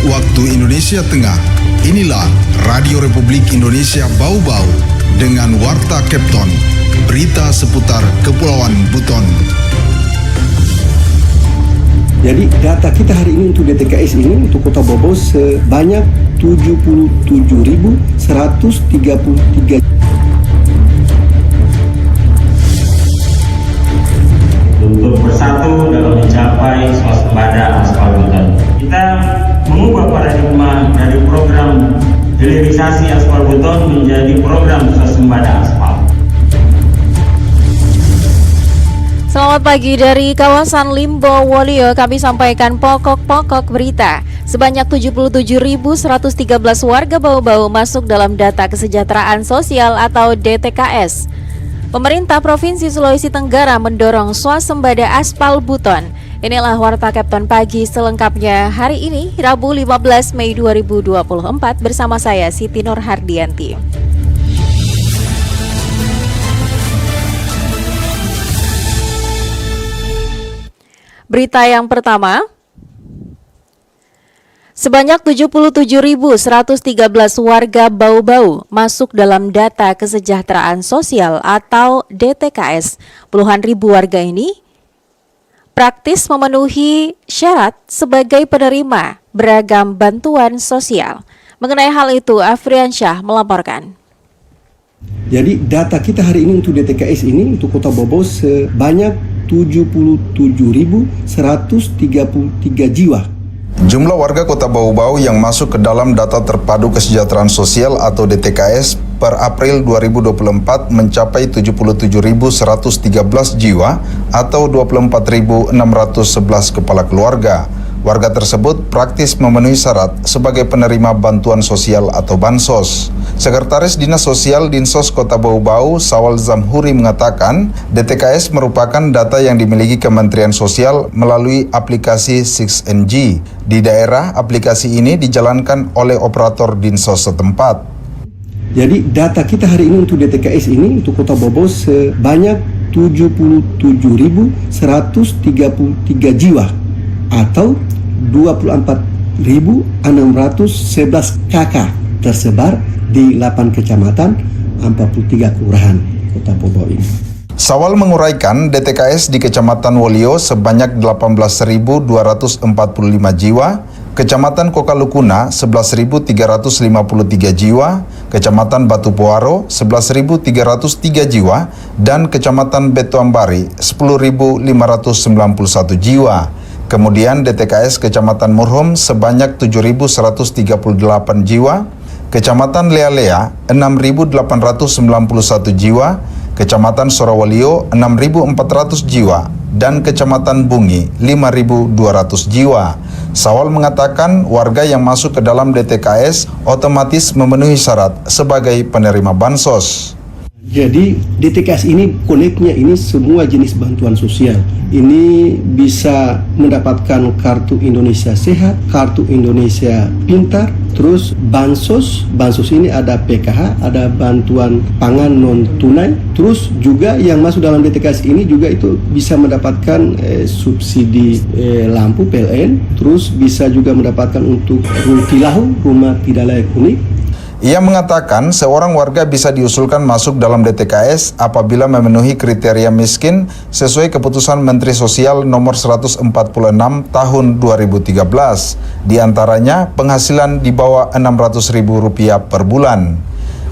waktu Indonesia Tengah. Inilah Radio Republik Indonesia Bau-Bau dengan Warta Kepton, berita seputar Kepulauan Buton. Jadi data kita hari ini untuk DTKS ini untuk Kota Bau-Bau sebanyak 77.133. Untuk bersatu dalam mencapai swasembada aspal Buton. Kita mengubah paradigma dari program hilirisasi aspal Buton menjadi program swasembada aspal. Selamat pagi dari kawasan Limbo Wolio, kami sampaikan pokok-pokok berita. Sebanyak 77.113 warga Bau-Bau masuk dalam data kesejahteraan sosial atau DTKS. Pemerintah Provinsi Sulawesi Tenggara mendorong swasembada aspal Buton. Inilah Warta Kepton pagi selengkapnya hari ini, Rabu 15 Mei 2024 bersama saya Siti Nur Hardianti. Berita yang pertama, sebanyak 77.113 warga Bau-Bau masuk dalam data kesejahteraan sosial atau DTKS. Puluhan ribu warga ini praktis memenuhi syarat sebagai penerima beragam bantuan sosial. Mengenai hal itu, Afriansyah melaporkan. Jadi data kita hari ini untuk DTKS ini untuk Kota Bau-Bau sebanyak 77.133 jiwa. Jumlah warga Kota Bau-Bau yang masuk ke dalam data terpadu kesejahteraan sosial atau DTKS per April 2024 mencapai 77.113 jiwa atau 24.611 kepala keluarga. Warga tersebut praktis memenuhi syarat sebagai penerima bantuan sosial atau bansos. Sekretaris Dinas Sosial Dinsos Kota Bau-Bau, Sawal Zamhuri mengatakan, DTKS merupakan data yang dimiliki Kementerian Sosial melalui aplikasi 6NG. Di daerah, aplikasi ini dijalankan oleh operator Dinsos setempat. Jadi data kita hari ini untuk DTKS ini untuk Kota Bau-Bau sebanyak 77.133 jiwa atau 24.611 KK tersebar di 8 kecamatan, 43 kelurahan Kota Bau-Bau ini. Sawal menguraikan DTKS di Kecamatan Wolio sebanyak 18.245 jiwa, Kecamatan Kokalukuna 11.353 jiwa, Kecamatan Batu Puaro 11.303 jiwa, dan Kecamatan Betuambari 10.591 jiwa. Kemudian DTKS Kecamatan Murhum sebanyak 7.138 jiwa, Kecamatan Lealea 6.891 jiwa, Kecamatan Sorowalio 6.400 jiwa, dan Kecamatan Bungi 5.200 jiwa. Sawal mengatakan warga yang masuk ke dalam DTKS otomatis memenuhi syarat sebagai penerima bansos. Jadi DTKS ini koneknya ini semua jenis bantuan sosial. Ini bisa mendapatkan kartu Indonesia Sehat, kartu Indonesia Pintar, terus bansos. Bansos ini ada PKH, ada bantuan pangan non tunai. Terus juga yang masuk dalam DTKS ini juga itu bisa mendapatkan subsidi lampu PLN. Terus bisa juga mendapatkan untuk Runtilahu, rumah tidak layak huni. Ia mengatakan seorang warga bisa diusulkan masuk dalam DTKS apabila memenuhi kriteria miskin sesuai keputusan Menteri Sosial nomor 146 tahun 2013. Di antaranya penghasilan di bawah Rp600.000 per bulan.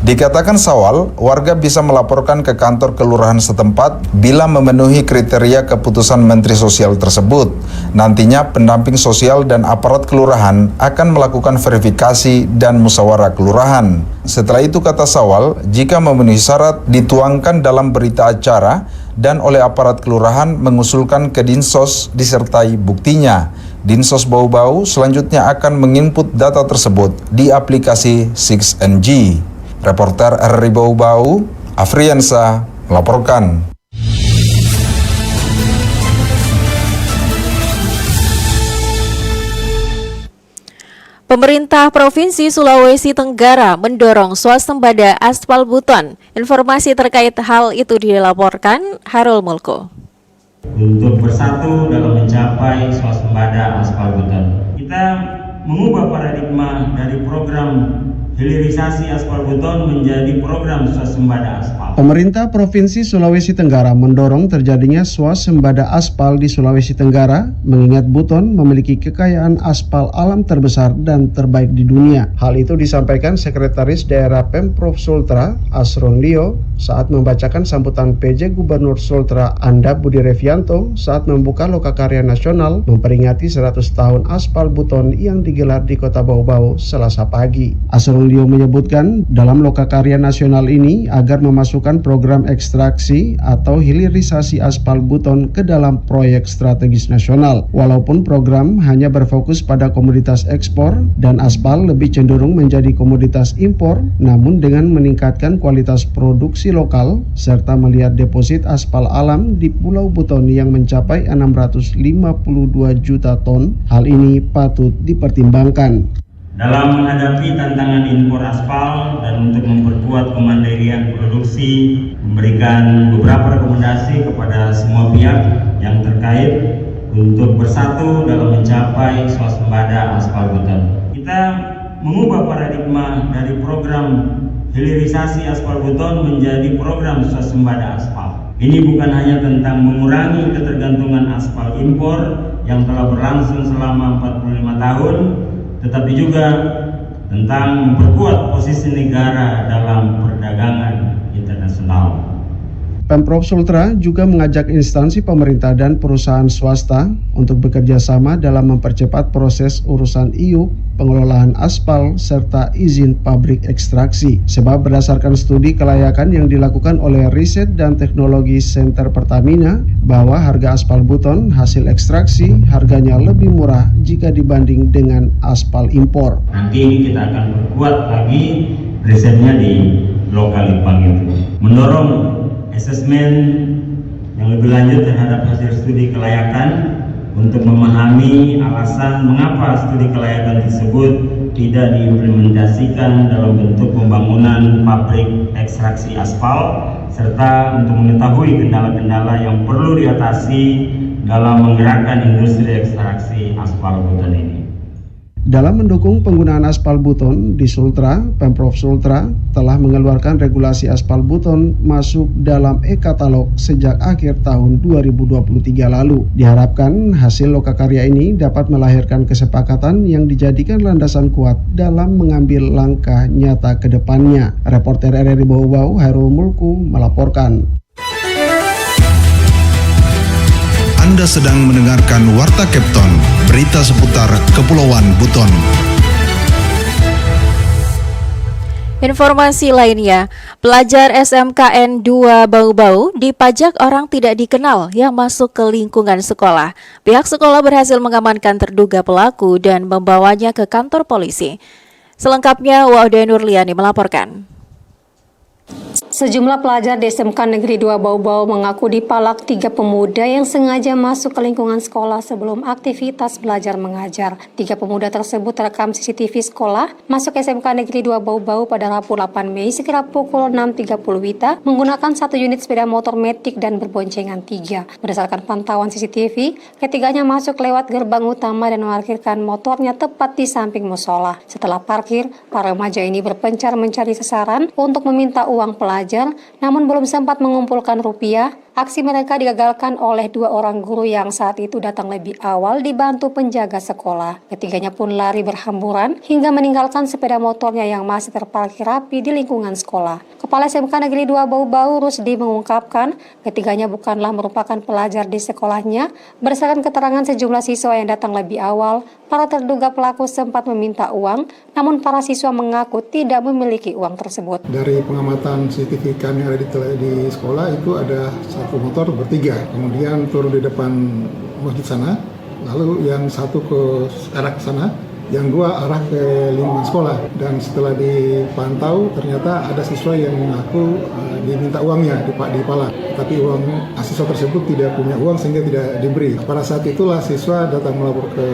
Dikatakan Sawal, warga bisa melaporkan ke kantor kelurahan setempat bila memenuhi kriteria keputusan Menteri Sosial tersebut. Nantinya pendamping sosial dan aparat kelurahan akan melakukan verifikasi dan musyawarah kelurahan. Setelah itu, kata Sawal, jika memenuhi syarat dituangkan dalam berita acara dan oleh aparat kelurahan mengusulkan ke Dinsos disertai buktinya. Dinsos Bau-Bau selanjutnya akan menginput data tersebut di aplikasi 6NG. Reporter RRI Bau-Bau, Afriansa melaporkan. Pemerintah Provinsi Sulawesi Tenggara mendorong swasembada aspal Buton. Informasi terkait hal itu dilaporkan Harul Mulko. Untuk bersatu dalam mencapai swasembada aspal Buton. Kita mengubah paradigma dari program hilirisasi aspal beton menjadi program swasembada aspal. Pemerintah Provinsi Sulawesi Tenggara mendorong terjadinya swasembada aspal di Sulawesi Tenggara, mengingat Buton memiliki kekayaan aspal alam terbesar dan terbaik di dunia. Hal itu disampaikan Sekretaris Daerah Pemprov Sultra, Asron Lio, saat membacakan sambutan PJ Gubernur Sultra Anda Budi Revianto saat membuka Lokakarya Nasional memperingati 100 tahun aspal Buton yang digelar di Kota Bau-Bau Selasa pagi. Asron Lio menyebutkan dalam Lokakarya Nasional ini agar memasukkan program ekstraksi atau hilirisasi aspal Buton ke dalam proyek strategis nasional. Walaupun program hanya berfokus pada komoditas ekspor dan aspal lebih cenderung menjadi komoditas impor, namun dengan meningkatkan kualitas produksi lokal serta melihat deposit aspal alam di Pulau Buton yang mencapai 652 juta ton, hal ini patut dipertimbangkan. Dalam menghadapi tantangan impor aspal dan untuk memperkuat kemandirian produksi, memberikan beberapa rekomendasi kepada semua pihak yang terkait untuk bersatu dalam mencapai swasembada aspal beton. Kita mengubah paradigma dari program hilirisasi aspal beton menjadi program swasembada aspal. Ini bukan hanya tentang mengurangi ketergantungan aspal impor yang telah berlangsung selama 45 tahun, tetapi juga tentang memperkuat posisi negara dalam perdagangan internasional. Pemprov Sultra juga mengajak instansi pemerintah dan perusahaan swasta untuk bekerja sama dalam mempercepat proses urusan IUP, pengelolaan aspal, serta izin pabrik ekstraksi. Sebab berdasarkan studi kelayakan yang dilakukan oleh Riset dan Teknologi Center Pertamina, bahwa harga aspal Buton hasil ekstraksi harganya lebih murah jika dibanding dengan aspal impor. Nanti ini kita akan perkuat lagi risetnya di lokal Ipang itu. Mendorong asesmen yang lebih lanjut terhadap hasil studi kelayakan untuk memahami alasan mengapa studi kelayakan tersebut tidak diimplementasikan dalam bentuk pembangunan pabrik ekstraksi aspal, serta untuk mengetahui kendala-kendala yang perlu diatasi dalam menggerakkan industri ekstraksi aspal Buton ini. Dalam mendukung penggunaan aspal Buton di Sultra, Pemprov Sultra telah mengeluarkan regulasi aspal Buton masuk dalam e-katalog sejak akhir tahun 2023 lalu. Diharapkan hasil lokakarya ini dapat melahirkan kesepakatan yang dijadikan landasan kuat dalam mengambil langkah nyata ke depannya. Reporter RRI Bau-Bau, Hairul Mulku melaporkan. Anda sedang mendengarkan Warta Kepton, berita seputar Kepulauan Buton. Informasi lainnya, pelajar SMKN 2 Bau-Bau dipajak orang tidak dikenal yang masuk ke lingkungan sekolah. Pihak sekolah berhasil mengamankan terduga pelaku dan membawanya ke kantor polisi. Selengkapnya, Waude Nurliani melaporkan. Sejumlah pelajar di SMK Negeri 2 Bau-Bau mengaku dipalak 3 pemuda yang sengaja masuk ke lingkungan sekolah sebelum aktivitas belajar mengajar. 3 pemuda tersebut terekam CCTV sekolah masuk SMK Negeri 2 Bau-Bau pada Rabu 8 Mei sekira pukul 6.30 WITA menggunakan 1 unit sepeda motor metik dan berboncengan 3. Berdasarkan pantauan CCTV, ketiganya masuk lewat gerbang utama dan memarkirkan motornya tepat di samping musola. Setelah parkir, para remaja ini berpencar mencari sasaran untuk meminta uang pelajar, namun belum sempat mengumpulkan rupiah. Aksi mereka digagalkan oleh 2 orang guru yang saat itu datang lebih awal dibantu penjaga sekolah. Ketiganya pun lari berhamburan hingga meninggalkan sepeda motornya yang masih terparkir rapi di lingkungan sekolah. Kepala SMK Negeri 2 Bau-Bau, Rusdi, mengungkapkan ketiganya bukanlah merupakan pelajar di sekolahnya. Berdasarkan keterangan sejumlah siswa yang datang lebih awal, para terduga pelaku sempat meminta uang, namun para siswa mengaku tidak memiliki uang tersebut. Dari pengamatan CCTV kami yang ada di sekolah itu ada satu motor bertiga, kemudian turun di depan masjid sana, lalu yang satu ke arah sana, yang 2 arah ke lingkungan sekolah. Dan setelah dipantau ternyata ada siswa yang mengaku diminta uangnya dipalak, tapi uang siswa tersebut tidak punya uang sehingga tidak diberi. Pada saat itulah siswa datang melapor ke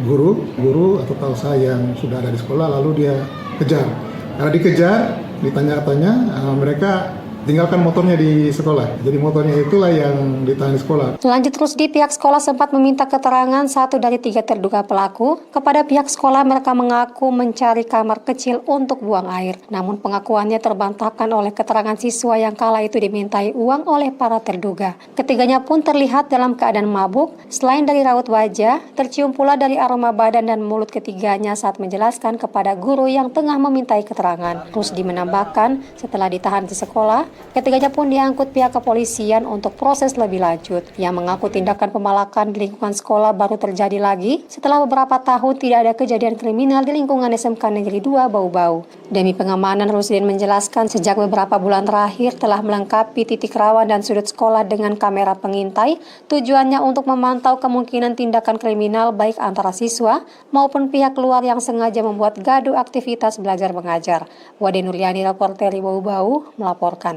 guru atau tausa yang sudah ada di sekolah, lalu dia kejar. Karena dikejar, ditanya-tanya, mereka tinggalkan motornya di sekolah. Jadi motornya itulah yang ditahan di sekolah. Lanjut Rusdi, pihak sekolah sempat meminta keterangan 1 dari 3 terduga pelaku. Kepada pihak sekolah, mereka mengaku mencari kamar kecil untuk buang air. Namun pengakuannya terbantahkan oleh keterangan siswa yang kala itu dimintai uang oleh para terduga. Ketiganya pun terlihat dalam keadaan mabuk. Selain dari raut wajah, tercium pula dari aroma badan dan mulut ketiganya saat menjelaskan kepada guru yang tengah memintai keterangan. Rusdi menambahkan, setelah ditahan di sekolah, ketiganya pun diangkut pihak kepolisian untuk proses lebih lanjut. Ia mengaku tindakan pemalakan di lingkungan sekolah baru terjadi lagi setelah beberapa tahun tidak ada kejadian kriminal di lingkungan SMK Negeri 2 Bau-Bau. Demi pengamanan, Rusdin menjelaskan sejak beberapa bulan terakhir telah melengkapi titik rawan dan sudut sekolah dengan kamera pengintai. Tujuannya untuk memantau kemungkinan tindakan kriminal baik antara siswa maupun pihak luar yang sengaja membuat gaduh aktivitas belajar mengajar. Wade Nurliani, reporter Bau-Bau, melaporkan.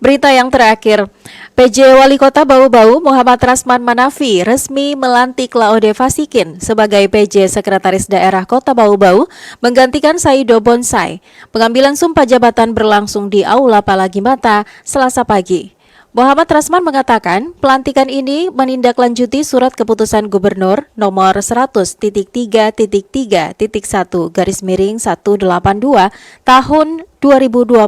Berita yang terakhir, PJ Wali Kota Bau-Bau Muhammad Rasman Manafi resmi melantik Laode Fasikin sebagai PJ Sekretaris Daerah Kota Bau-Bau menggantikan Saido Bonsai. Pengambilan sumpah jabatan berlangsung di Aula Palagimata Selasa pagi. Muhammad Rasman mengatakan pelantikan ini menindaklanjuti surat keputusan Gubernur nomor 100.3.3.1/182 tahun 2024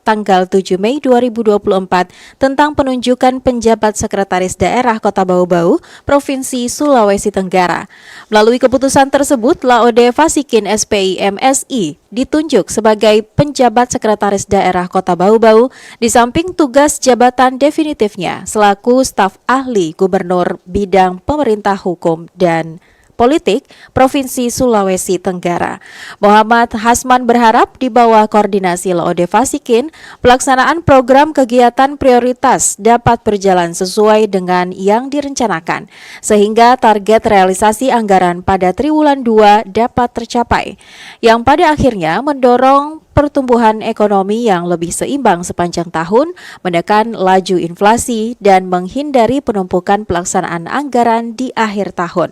tanggal 7 Mei 2024 tentang penunjukan penjabat sekretaris daerah Kota Bau-Bau, Provinsi Sulawesi Tenggara. Melalui keputusan tersebut, Laode Fasikin SPI MSI ditunjuk sebagai penjabat sekretaris daerah Kota Bau-Bau di samping tugas jabatan definitifnya selaku staf ahli Gubernur bidang pemerintah hukum dan politik Provinsi Sulawesi Tenggara. Muhammad Hasman berharap di bawah koordinasi Laode Fasikin, pelaksanaan program kegiatan prioritas dapat berjalan sesuai dengan yang direncanakan, sehingga target realisasi anggaran pada triwulan 2 dapat tercapai, yang pada akhirnya mendorong pertumbuhan ekonomi yang lebih seimbang sepanjang tahun, menekan laju inflasi, dan menghindari penumpukan pelaksanaan anggaran di akhir tahun.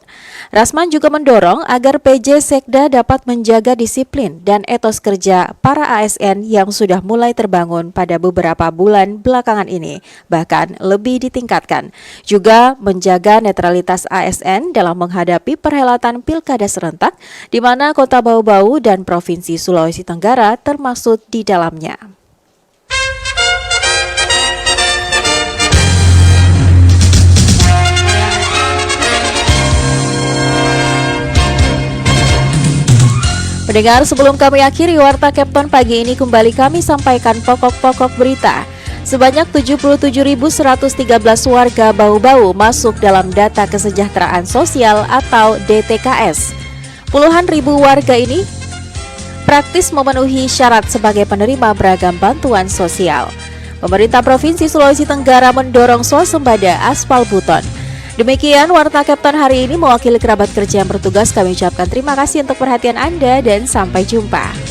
Rasman juga mendorong agar PJ Sekda dapat menjaga disiplin dan etos kerja para ASN yang sudah mulai terbangun pada beberapa bulan belakangan ini, bahkan lebih ditingkatkan. Juga menjaga netralitas ASN dalam menghadapi perhelatan pilkada serentak, di mana Kota Bau-Bau dan Provinsi Sulawesi Tenggara termasuk di dalamnya. Pendengar, sebelum kami akhiri Warta Kapten pagi ini, kembali kami sampaikan pokok-pokok berita. Sebanyak 77.113 warga Bau-Bau masuk dalam data kesejahteraan sosial atau DTKS. Puluhan ribu warga ini praktis memenuhi syarat sebagai penerima beragam bantuan sosial. Pemerintah Provinsi Sulawesi Tenggara mendorong swasembada aspal buton. Demikian Warta Kapten hari ini, mewakili kerabat kerja yang bertugas, kami ucapkan terima kasih untuk perhatian Anda dan sampai jumpa.